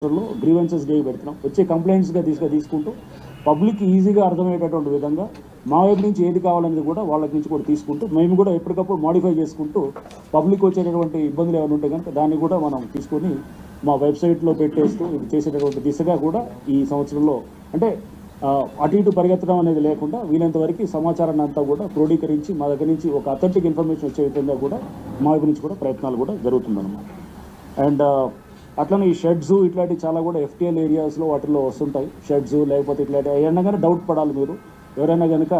Grievances day పెడుతున్నాం. వచ్చే కంప్లైంట్స్గా తీసుకుంటూ పబ్లిక్ ఈజీగా అర్థమయ్యేటటువంటి విధంగా మా వైపు నుంచి ఏది కావాలనేది కూడా వాళ్ళకి నుంచి కూడా తీసుకుంటూ మేము కూడా ఎప్పటికప్పుడు మోడిఫై చేసుకుంటూ పబ్లిక్ వచ్చేటటువంటి ఇబ్బందులు ఏమైనా ఉంటే కనుక దాన్ని కూడా మనం తీసుకొని మా వెబ్సైట్లో పెట్టేస్తూ ఇది చేసేటటువంటి దిశగా కూడా ఈ సంవత్సరంలో అంటే అటు ఇటు పరిగెత్తడం అనేది లేకుండా వీలైనంత వరకు సమాచారాన్ని అంతా కూడా క్రోడీకరించి మా దగ్గర నుంచి ఒక అథెంటిక్ ఇన్ఫర్మేషన్ వచ్చే విధంగా కూడా మా వైపు నుంచి కూడా ప్రయత్నాలు కూడా జరుగుతుందన్నమాట. అండ్ అట్లనే ఈ షెడ్స్ ఇట్లాంటి చాలా కూడా ఎఫ్టీఎల్ ఏరియాస్లో వాటిల్లో వస్తుంటాయి. షెడ్స్ లేకపోతే ఇట్లాంటి ఏమైనా కానీ డౌట్ పడాలి మీరు ఎవరైనా కనుక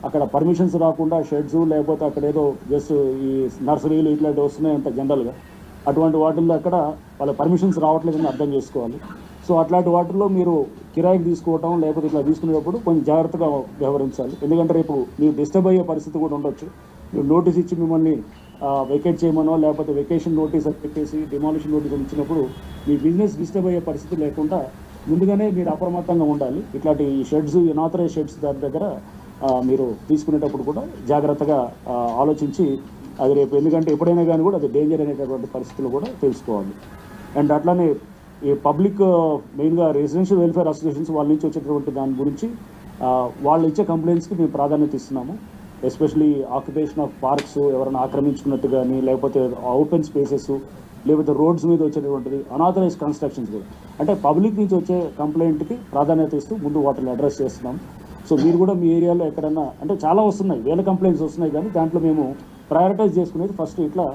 అక్కడ పర్మిషన్స్ రాకుండా షెడ్స్ లేకపోతే అక్కడ ఏదో జస్ట్ ఈ నర్సరీలు ఇట్లాంటివి వస్తున్నాయి అంత జనరల్గా అటువంటి వాటిల్లో అక్కడ వాళ్ళ పర్మిషన్స్ రావట్లేదని అర్థం చేసుకోవాలి. సో అట్లాంటి వాటిల్లో మీరు కిరాయికి తీసుకోవటం లేకపోతే ఇట్లా తీసుకునేటప్పుడు కొంచెం జాగ్రత్తగా వ్యవహరించాలి. ఎందుకంటే రేపు మీరు డిస్టర్బ్ అయ్యే పరిస్థితి కూడా ఉండొచ్చు. మీరు నోటీస్ ఇచ్చి మిమ్మల్ని వెకేట్ చేయమనో లేకపోతే వెకేషన్ నోటీస్ పెట్టేసి డిమాలిషన్ నోటీస్ ఇచ్చినప్పుడు మీ బిజినెస్ డిస్టర్బ్ అయ్యే పరిస్థితి లేకుండా ముందుగానే మీరు అప్రమత్తంగా ఉండాలి. ఇట్లాంటి షెడ్స్ అనాథరైజ్ షెడ్స్ దాని దగ్గర మీరు తీసుకునేటప్పుడు కూడా జాగ్రత్తగా ఆలోచించి అది రేపు ఎందుకంటే ఎప్పుడైనా కానీ కూడా అది డేంజర్ అనేటటువంటి పరిస్థితులు కూడా తెలుసుకోవాలి. అండ్ అట్లానే ఈ పబ్లిక్ మెయిన్గా రెసిడెన్షియల్ వెల్ఫేర్ అసోసియేషన్స్ వాళ్ళ నుంచి వచ్చేటటువంటి దాని గురించి వాళ్ళు ఇచ్చే కంప్లైంట్స్కి మేము ప్రాధాన్యత ఇస్తున్నాము. ఎస్పెషలీ ఆక్యుపేషన్ ఆఫ్ పార్క్స్ ఎవరైనా ఆక్రమించుకున్నట్టు కానీ లేకపోతే ఓపెన్ స్పేసెస్ లేకపోతే రోడ్స్ మీద వచ్చేటటువంటిది అనాథరైజ్ కన్స్ట్రక్షన్స్ కూడా అంటే పబ్లిక్ నుంచి వచ్చే కంప్లైంట్కి ప్రాధాన్యత ఇస్తూ ముందు వాటిని అడ్రస్ చేస్తున్నాం. సో మీరు కూడా మీ ఏరియాలో ఎక్కడన్నా అంటే చాలా వస్తున్నాయి, వేల కంప్లైంట్స్ వస్తున్నాయి, కానీ దాంట్లో మేము ప్రయారిటైజ్ చేసుకునేది ఫస్ట్ ఇట్లా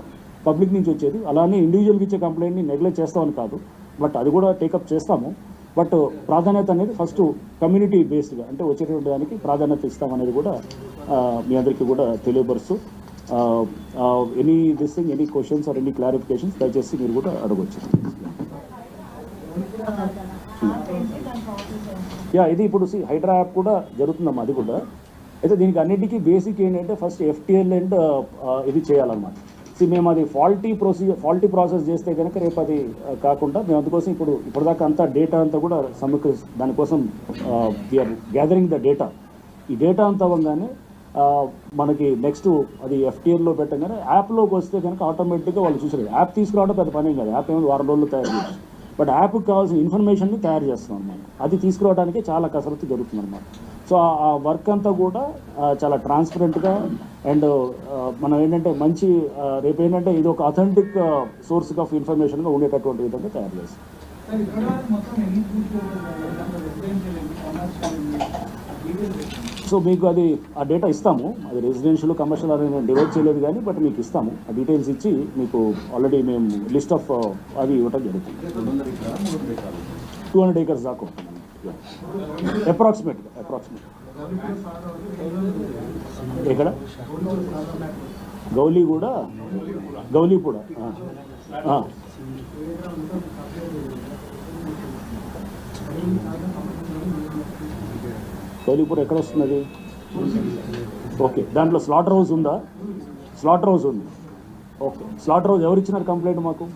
పబ్లిక్ నుంచి వచ్చేది. అలానే ఇండివిజువల్కి ఇచ్చే కంప్లైంట్ని నెగ్లెక్ట్ చేస్తామని కాదు, బట్ అది కూడా టేకప్ చేస్తాము. బట్ ప్రాధాన్యత అనేది ఫస్ట్ కమ్యూనిటీ బేస్డ్గా అంటే వచ్చేటువంటి దానికి ప్రాధాన్యత ఇస్తామనేది కూడా మీ అందరికీ కూడా తెలియపరుస్తూ any this thing any questions or any clarifications దయచేసి మీరు కూడా అడగవచ్చు. ఇది ఇప్పుడు హైడ్రా యాప్ కూడా జరుగుతుందమ్మా, అది కూడా అయితే దీనికి అన్నిటికీ బేసిక్ ఏంటంటే ఫస్ట్ ఎఫ్టీఎల్ అండ్ ఇది చేయాలన్నమాట. మేము అది ఫాల్టీ ప్రాసెస్ చేస్తే కనుక రేపు అది కాకుండా మేము అందుకోసం ఇప్పటిదాకా అంతా డేటా అంతా కూడా దానికోసం వీఆర్ గ్యాదరింగ్ ద డేటా. ఈ డేటా అంతా అవ్వగానే మనకి నెక్స్ట్ అది ఎఫ్టీఎల్లో పెట్టగానే యాప్లోకి వస్తే కనుక ఆటోమేటిక్గా వాళ్ళు చూసారు. యాప్ తీసుకురావడం పెద్ద పని కాదు, యాప్ ఏమైనా వారం రోజులు తయారు చేయొచ్చు, బట్ యాప్కి కావాల్సిన ఇన్ఫర్మేషన్ని తయారు చేస్తున్నాం అన్నమాట. అది తీసుకురావడానికి చాలా కసరత్తు జరుగుతుంది అన్నమాట. సో ఆ వర్క్ అంతా కూడా చాలా ట్రాన్స్పరెంట్గా అండ్ మనం ఏంటంటే మంచి రేపు ఏంటంటే ఇది ఒక అథెంటిక్ సోర్స్ ఆఫ్ ఇన్ఫర్మేషన్గా ఉండేటటువంటి విధంగా తయారు చేస్తాం. సో మీకు అది ఆ డేటా ఇస్తాము, అది రెసిడెన్షియల్ కమర్షియల్ అనేది నేను డివైడ్ చేయలేదు కానీ బట్ మీకు ఇస్తాము. ఆ డీటెయిల్స్ ఇచ్చి మీకు ఆల్రెడీ మేము లిస్ట్ ఆఫ్ అది ఇవ్వటం జరుగుతుంది. 200 acres దాకా ఉంటుంది అప్రాక్సిమేట్గా. ఎక్కడ గౌలీపూడ గౌలీపూర్ ఎక్కడ వస్తున్నది? ఓకే, దాంట్లో స్లాటర్ హౌస్ ఉందా? స్లాటర్ హౌస్ ఉంది. ఓకే, స్లాటర్ హౌస్ ఎవరు ఇచ్చినారు కంప్లైంట్ మాకు?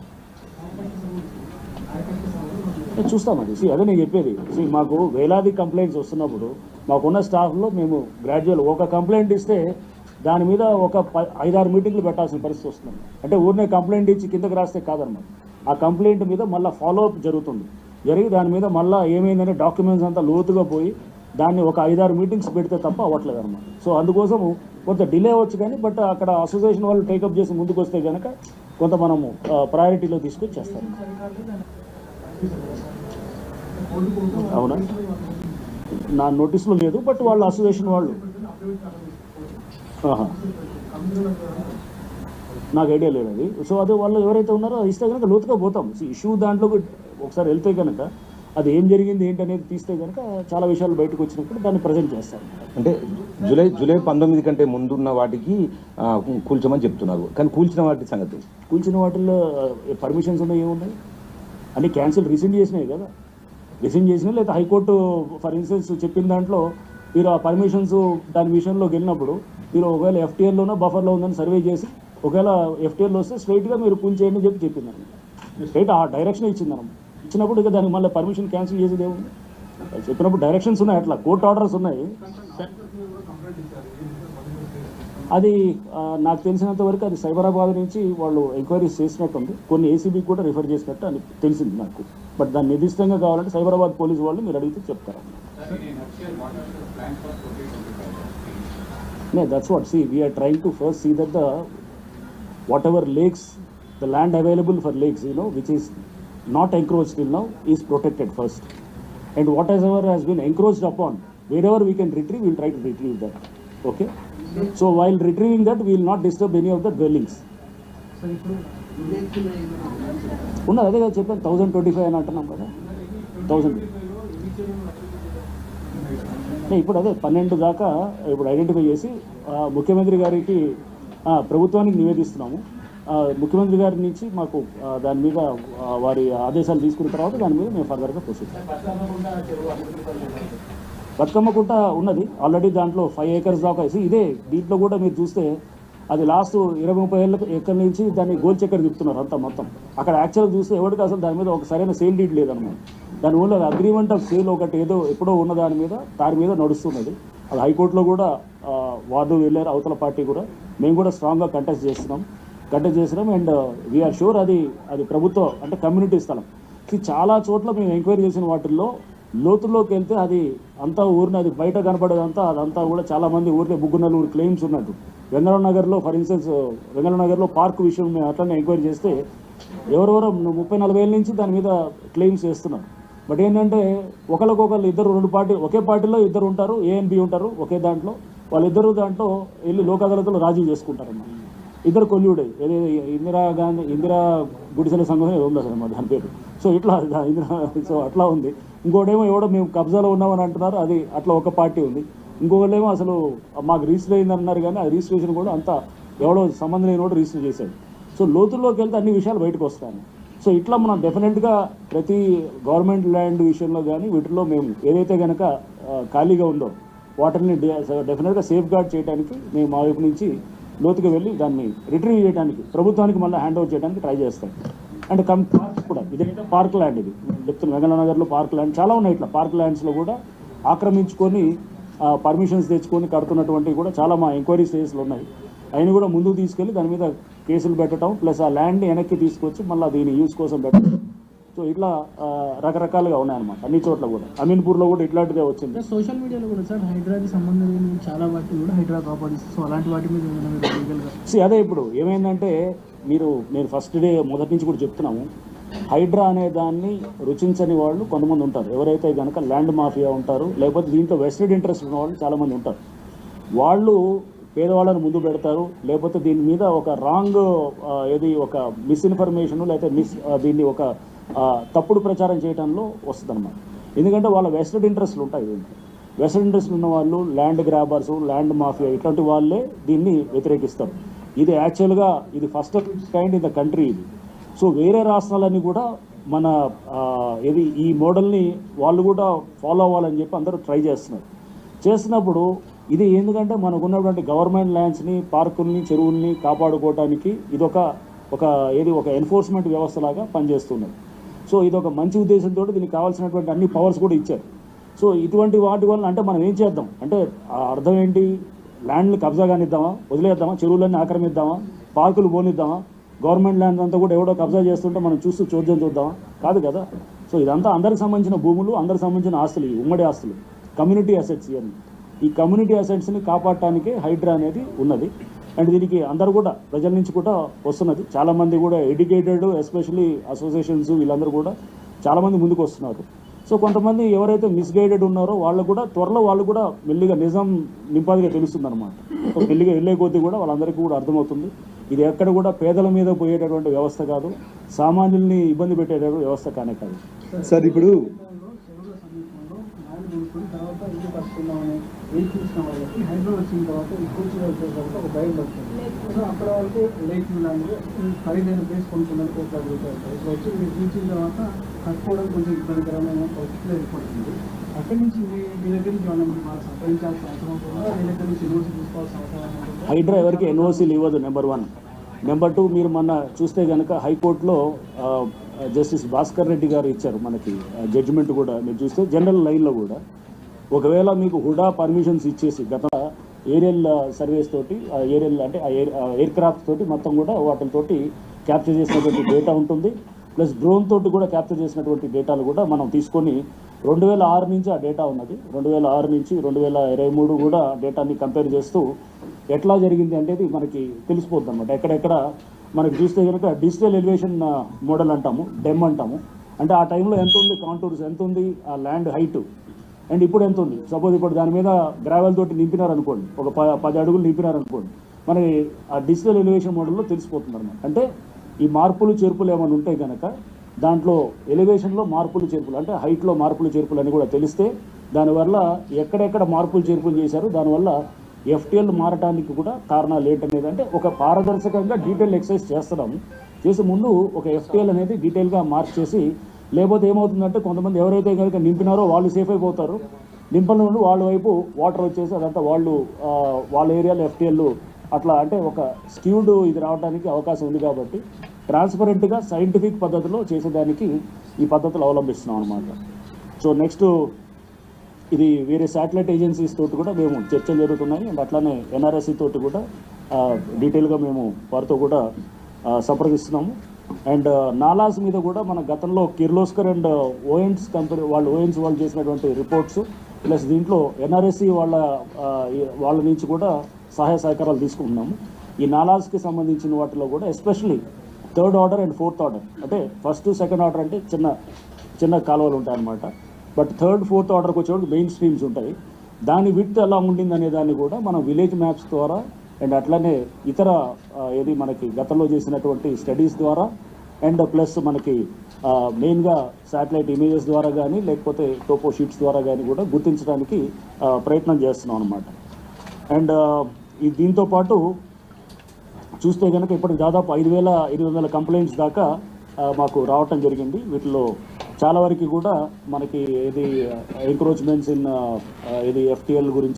చూస్తాం అది. అదే నేను చెప్పేది. మాకు వేలాది కంప్లైంట్స్ వస్తున్నప్పుడు మాకున్న స్టాఫ్లో మేము గ్రాడ్యువల్ ఒక కంప్లైంట్ ఇస్తే దాని మీద ఒక 5-6 మీటింగ్లు పెట్టాల్సిన పరిస్థితి వస్తుంది. అంటే ఊరినే కంప్లైంట్ ఇచ్చి కిందకి రాస్తే కాదన్నమాట. ఆ కంప్లైంట్ మీద మళ్ళీ ఫాలోఅప్ జరిగి దాని మీద మళ్ళీ ఏమైందంటే డాక్యుమెంట్స్ అంతా లోతుగా పోయి దాన్ని ఒక 5-6 మీటింగ్స్ పెడితే తప్ప అవ్వట్లేదు అనమాట. సో అందుకోసము కొంత డిలే అవ్వచ్చు కానీ బట్ అక్కడ అసోసియేషన్ వాళ్ళు టేకప్ చేసి ముందుకు వస్తే కనుక కొంత మనము ప్రయారిటీలో తీసుకొచ్చి చేస్తాం. అవునా, నా నోటీస్లో లేదు, బట్ వాళ్ళు అసోసియేషన్ వాళ్ళు నాకు ఐడియా లేదు అది. సో అది వాళ్ళు ఎవరైతే ఉన్నారో ఇస్తే కనుక లోతుగా పోతాం. ఇష్యూ దాంట్లోకి ఒకసారి వెళ్తే కనుక అది ఏం జరిగింది ఏంటి అనేది తీస్తే కనుక చాలా విషయాలు బయటకు వచ్చినప్పుడు దాన్ని ప్రజెంట్ చేస్తారు. అంటే జూలై 19 కంటే ముందున్న వాటికి కూల్చమని చెప్తున్నారు, కానీ కూల్చిన వాటి సంగతి? కూల్చిన వాటిల్లో పర్మిషన్స్ ఉన్నాయి, ఏమున్నాయి అన్నీ క్యాన్సిల్ రిసెండ్ చేసినాయి కదా. రిసెండ్ చేసినా లేదా హైకోర్టు ఫర్ ఇన్స్టెన్స్ చెప్పిన దాంట్లో మీరు ఆ పర్మిషన్స్ దాని విషయంలోకి వెళ్ళినప్పుడు మీరు ఒకవేళ ఎఫ్టీఎల్లోనో బఫర్లో ఉందని సర్వే చేసి ఒకవేళ ఎఫ్టీఎల్లో వస్తే స్ట్రైట్గా మీరు కూల్చేయండి అని చెప్పిందని స్ట్రైట్ ఆ డైరెక్షన్ ఇచ్చినప్పుడు ఇక దానికి మళ్ళీ పర్మిషన్ క్యాన్సిల్ చేసేది ఏముంది? చెప్పినప్పుడు డైరెక్షన్స్ ఉన్నాయి, అట్లా కోర్టు ఆర్డర్స్ ఉన్నాయి. అది నాకు తెలిసినంత వరకు అది సైబరాబాద్ నుంచి వాళ్ళు ఎంక్వైరీస్ చేసినట్టుంది, కొన్ని ఏసీబీకి కూడా రిఫర్ చేసినట్టు అని తెలిసింది నాకు. బట్ దాన్ని నిర్దిష్టంగా కావాలంటే సైబరాబాద్ పోలీసు వాళ్ళు మీరు అడిగితే చెప్తారు. That's what we are trying to first see that whatever lakes, the land available for lakes, which is not encroached till now, is protected first. And whatever has been encroached upon, wherever we can retrieve, we'll try to retrieve that. Okay? So while retrieving that, we will not disturb any of the dwellings. ఉన్నది అదే కదా చెప్పాను, 1025 అని అంటున్నాం కదా, 1000. ఇప్పుడు అదే 12 దాకా ఇప్పుడు ఐడెంటిఫై చేసి ముఖ్యమంత్రి గారికి ప్రభుత్వానికి నివేదిస్తున్నాము. ముఖ్యమంత్రి గారి నుంచి మాకు దాని మీద వారి ఆదేశాలు తీసుకున్న తర్వాత దాని మీద మేము ఫర్దర్గా ప్రొసీడ్. బతుకమ్మకుంట ఉన్నది ఆల్రెడీ, దాంట్లో 5 acres దాకా. ఇదే దీంట్లో కూడా మీరు చూస్తే అది లాస్ట్ 20-30 ఏళ్ళ నుంచి దాన్ని గోల్ చక్కెర తిప్పుతున్నారు అంతా మొత్తం. అక్కడ యాక్చువల్గా చూస్తే ఎవరికి అసలు దాని మీద ఒక సరైన సేల్ డీడ్ లేదన్నమాట. దాని వల్ల అగ్రిమెంట్ ఆఫ్ సేల్ ఒకటి ఏదో ఎప్పుడో ఉన్న దాని మీద నడుస్తున్నది. అది హైకోర్టులో కూడా వార్డు వెళ్ళారు, అవతల పార్టీ కూడా. మేము కూడా స్ట్రాంగ్గా కంటెస్ట్ చేస్తున్నాం. అండ్ వీఆర్ షూర్ అది ప్రభుత్వం అంటే కమ్యూనిటీ స్థలం. చాలా చోట్ల మేము ఎంక్వైరీ చేసిన వాటిల్లో లోతుల్లోకి వెళ్తే అది అంతా ఊరిని అది బయట కనపడేదంతా అదంతా కూడా చాలామంది ఊరికే బుగ్గునల్లూరు క్లెయిమ్స్ ఉన్నట్టు. వెంగళనగర్లో ఫర్ ఇన్స్టెన్స్ వెంగళనగర్లో పార్క్ విషయం మేము అట్లనే ఎంక్వైరీ చేస్తే ఎవరెవరో 30-40 ఏళ్ళ నుంచి దాని మీద క్లెయిమ్స్ చేస్తున్నారు. బట్ ఏంటంటే ఒకరికొకరు ఇద్దరు 2 పార్టీ ఒకే పార్టీలో ఇద్దరు ఉంటారు, A and B ఉంటారు ఒకే దాంట్లో. వాళ్ళిద్దరు దాంట్లో వెళ్ళి లోక్ అదాలత్లో రాజీ చేసుకుంటారన్నమాట. ఇద్దరు కొల్లుడే ఇందిరా గుడిసెల సంఘం ఉంది అసలు దాని పేరు. సో ఇట్లా అట్లా ఉంది. ఇంకోటేమో ఎవడో మేము కబ్జాలో ఉన్నామని అంటున్నారు, అది అట్లా ఒక పార్టీ ఉంది. ఇంకొకళ్ళేమో అసలు మాకు రిజిస్టర్ అయింది అన్నారు, కానీ ఆ రిజిస్ట్రేషన్ కూడా అంతా ఎవడో సంబంధం లేని కూడా రిజిస్టర్ చేశాడు. సో లోతుల్లోకి వెళ్తే అన్ని విషయాలు బయటకు వస్తాయి. సో ఇట్లా మనం డెఫినెట్గా ప్రతి గవర్నమెంట్ ల్యాండ్ విషయంలో కానీ వీటిలో మేము ఏదైతే కనుక ఖాళీగా ఉందో వాటిని డెఫినెట్గా సేఫ్ గార్డ్ చేయడానికి మేము మా వైపు నుంచి లోతుగా వెళ్ళి దాన్ని రిట్రీవ్ చేయడానికి ప్రభుత్వానికి మళ్ళీ హ్యాండ్ ఓవర్ చేయడానికి ట్రై చేస్తాం. అండ్ పార్క్ కూడా ఇదైతే పార్క్ ల్యాండ్, ఇది చెప్తున్నా వెంగళనగర్లో పార్క్ ల్యాండ్ చాలా ఉన్నాయి. ఇట్లా పార్క్ ల్యాండ్స్లో కూడా ఆక్రమించుకొని పర్మిషన్స్ తెచ్చుకొని కడుతున్నటువంటివి కూడా చాలా మా ఎంక్వైరీ స్టేజ్లో ఉన్నాయి. అయినా కూడా ముందుకు తీసుకెళ్ళి దాని మీద కేసులు పెట్టడం, ప్లస్ ఆ ల్యాండ్ని వెనక్కి తీసుకొచ్చి మళ్ళీ దీని యూజ్ కోసం పెట్టడం. సో ఇట్లా రకరకాలుగా ఉన్నాయన్నమాట అన్ని చోట్ల కూడా. అమీన్పూర్లో కూడా ఇట్లాంటిదే వచ్చింది. సోషల్ మీడియాలో కూడా సార్ హైడ్రాకి సంబంధించిన చాలా వాటి కూడా హైడ్రా కాపాడిస్తుంది. సో అలాంటి వాటి మీద అదే ఇప్పుడు ఏమైందంటే నేను ఫస్ట్ డే మొదటి నుంచి కూడా చెప్తున్నాము, హైడ్రా అనే దాన్ని రుచించని వాళ్ళు కొంతమంది ఉంటారు. ఎవరైతే కనుక ల్యాండ్ మాఫియా ఉంటారు, లేకపోతే దీంట్లో వెస్టెడ్ ఇంట్రెస్ట్ ఉన్న వాళ్ళు చాలామంది ఉంటారు. వాళ్ళు పేదవాళ్ళని ముందు పెడతారు, లేకపోతే దీని మీద ఒక రాంగ్ ఒక మిస్ఇన్ఫర్మేషన్ లేకపోతే దీన్ని ఒక తప్పుడు ప్రచారం చేయడంలో వస్తుందన్నమాట. ఎందుకంటే వాళ్ళ వెస్టెడ్ ఇంట్రెస్ట్లు ఉంటాయి. వెస్టెడ్ ఇంట్రెస్ట్లు ఉన్న వాళ్ళు ల్యాండ్ గ్రాబర్స్, ల్యాండ్ మాఫియా ఇట్లాంటి వాళ్ళే దీన్ని వ్యతిరేకిస్తారు. ఇది యాక్చువల్గా ఇది first of it's kind in the country ఇది. సో వేరే రాష్ట్రాలన్నీ కూడా మన ఈ మోడల్ని వాళ్ళు కూడా ఫాలో అవ్వాలని చెప్పి అందరూ ట్రై చేస్తున్నప్పుడు ఇది ఎందుకంటే మనకు ఉన్నటువంటి గవర్నమెంట్ ల్యాండ్స్ని, పార్కుల్ని, చెరువుల్ని కాపాడుకోవడానికి ఇదొక ఎన్ఫోర్స్మెంట్ వ్యవస్థలాగా పనిచేస్తున్నది. సో ఇది ఒక మంచి ఉద్దేశంతో దీనికి కావాల్సినటువంటి అన్ని పవర్స్ కూడా ఇచ్చారు. సో ఇటువంటి వాటి వల్ల అంటే మనం ఏం చేద్దాం అంటే అర్థం ఏంటి, ల్యాండ్ని కబ్జా కానిద్దామా, వదిలేద్దామా, చెరువులన్నీ ఆక్రమిద్దామా, పార్కులు పోనిద్దామా, గవర్నమెంట్ ల్యాండ్ అంతా కూడా ఎవడో కబ్జా చేస్తుంటే మనం చూద్దాం చూద్దామా? కాదు కదా. సో ఇదంతా అందరికి సంబంధించిన భూములు, అందరికి సంబంధించిన ఆస్తులు, ఉమ్మడి ఆస్తులు, కమ్యూనిటీ అసెట్స్. ఇవన్నీ ఈ కమ్యూనిటీ అసెట్స్ని కాపాడటానికే హైడ్రా అనేది ఉన్నది. అండ్ దీనికి అందరూ కూడా ప్రజల నుంచి కూడా వస్తున్నది. చాలామంది కూడా ఎడ్యుకేటెడ్, ఎస్పెషల్లీ అసోసియేషన్స్ వీళ్ళందరూ కూడా చాలామంది ముందుకు వస్తున్నారు. సో కొంతమంది ఎవరైతే మిస్గైడెడ్ ఉన్నారో వాళ్ళు కూడా త్వరలో వాళ్ళు కూడా మెల్లిగా నిజం నింపాదిగా తెలుస్తుంది అనమాట. సో మెల్లిగా వెళ్ళే కొద్దీ కూడా వాళ్ళందరికీ కూడా అర్థమవుతుంది ఇది ఎక్కడ కూడా పేదల మీద పోయేటటువంటి వ్యవస్థ కాదు, సామాన్యుల్ని ఇబ్బంది పెట్టేటటువంటి వ్యవస్థ కానే కాదు. సార్ ఇప్పుడు హైడ్రా వచ్చిన తర్వాత ఒక భయం పడుతుంది. సో అక్కడ వరకు లేక్ ఖరీదైన ప్లేస్ కొనుక్కున్నారు, వచ్చి మీరు చూసిన తర్వాత కట్టుకోవడం కొంచెం ఇబ్బందికరమైన పరిస్థితులు ఏర్పడుతుంది. అక్కడి నుంచి మీ దగ్గర నుంచి మనం సంప్రదించాల్సిన అవసరం ఉంటుందా, మీ దగ్గర నుంచి ఎన్ఓసీ తీసుకోవాల్సిన అవసరం ఉంటుందా? హైడ్రా ఎవరికి ఎన్ఓసీలు ఇవ్వదు, నెంబర్ 1. నెంబర్ 2, మీరు మొన్న చూస్తే కనుక హైకోర్టులో జస్టిస్ భాస్కర్ రెడ్డి గారు ఇచ్చారు మనకి జడ్జిమెంట్ కూడా. మీరు చూస్తే జనరల్ లైన్లో కూడా ఒకవేళ మీకు హుడా పర్మిషన్స్ ఇచ్చేసి గత ఏరియల్ సర్వేస్ తోటి ఏరియల్ అంటే ఎయిర్ క్రాఫ్ట్ తోటి మొత్తం కూడా వాటితోటి క్యాప్చర్ చేసినటువంటి డేటా ఉంటుంది. ప్లస్ డ్రోన్ తోటి కూడా క్యాప్చర్ చేసినటువంటి డేటాలు కూడా మనం తీసుకొని 2006 నుంచి ఆ డేటా ఉన్నది, 2006 నుంచి 2023 కూడా డేటాని కంపేర్ చేస్తూ ఎట్లా జరిగింది అనేది మనకి తెలిసిపోతుంది అనమాట. ఎక్కడెక్కడ మనకి చూస్తే కనుక డిజిటల్ ఎలివేషన్ మోడల్ అంటాము, డెమ్ అంటాము. అంటే ఆ టైంలో ఎంత ఉంది కాంటూర్స్, ఎంత ఉంది ఆ ల్యాండ్ హైట్, అండ్ ఇప్పుడు ఎంత ఉంది. సపోజ్ ఇప్పుడు దాని మీద గ్రావెల్ తోటి నింపినారనుకోండి, ఒక 10 అడుగులు నింపినారనుకోండి, మనకి ఆ డిజిటల్ ఎలివేషన్ మోడల్లో తెలిసిపోతుంది అనమాట. అంటే ఈ మార్పులు చేర్పులు ఏమైనా ఉంటే కనుక దాంట్లో ఎలివేషన్లో మార్పులు చేర్పులు, అంటే హైట్లో మార్పులు చేర్పులు అని కూడా తెలిస్తే దానివల్ల ఎక్కడెక్కడ మార్పులు చేర్పులు చేశారు, దానివల్ల FTL మారటానికి కూడా కారణాలు ఏంటనేది అంటే ఒక పారదర్శకంగా డీటెయిల్ ఎక్సర్సైజ్ చేస్తున్నాము. చేసి ముందు ఒక FTL అనేది డీటెయిల్గా మార్క్ చేసి, లేకపోతే ఏమవుతుందంటే కొంతమంది ఎవరైతే కనుక నింపినారో వాళ్ళు సేఫ్ అయిపోతారు, నింపని నుండి వాళ్ళ వైపు వాటర్ వచ్చేసి అదంతా వాళ్ళ ఏరియాలో FTL అట్లా అంటే ఒక స్క్యూడ్ ఇది రావడానికి అవకాశం ఉంది. కాబట్టి ట్రాన్స్పరెంట్గా సైంటిఫిక్ పద్ధతిలో చేసేదానికి ఈ పద్ధతులు అవలంబిస్తున్నాం అనమాట. సో నెక్స్ట్ ఇది వేరే శాటిలైట్ ఏజెన్సీస్ తోటి కూడా మేము చర్చలు జరుగుతున్నాయి. అండ్ అట్లానే NRSC తోటి కూడా డీటెయిల్గా మేము వారితో కూడా సంప్రదిస్తున్నాము. అండ్ నాలాస్ మీద కూడా మన గతంలో కిర్లోస్కర్ అండ్ ఓఎన్స్ కంపెనీ ఓఎన్స్ వాళ్ళు చేసినటువంటి రిపోర్ట్స్ ప్లస్ దీంట్లో NRSC వాళ్ళ నుంచి కూడా సహాయ సహకారాలు తీసుకుంటున్నాము. ఈ నాలాస్కి సంబంధించిన వాటిలో కూడా especially 3rd order and 4th order, అంటే 1st, 2nd ఆర్డర్ అంటే చిన్న కాలువలు ఉంటాయి అన్నమాట. బట్ 3rd, 4th ఆర్డర్కి వచ్చేవాడు మెయిన్ స్ట్రీమ్స్ ఉంటాయి. దాని విడ్త్ ఎలా ఉండింది అనే దాన్ని కూడా మనం విలేజ్ మ్యాప్స్ ద్వారా అండ్ అట్లానే ఇతర ఏది మనకి గతంలో చేసినటువంటి స్టడీస్ ద్వారా అండ్ ప్లస్ మనకి మెయిన్గా శాటిలైట్ ఇమేజెస్ ద్వారా కానీ లేకపోతే టోపో షీట్స్ ద్వారా కానీ కూడా గుర్తించడానికి ప్రయత్నం చేస్తున్నాం అనమాట. అండ్ దీంతో పాటు చూస్తే కనుక ఇప్పటికి దాదాపు 5,800 కంప్లైంట్స్ దాకా మాకు రావటం జరిగింది. వీటిలో చాలా వరకు కూడా మనకి ఇది ఎంక్రోచ్మెంట్స్ ఇన్ ఇది FTL గురించి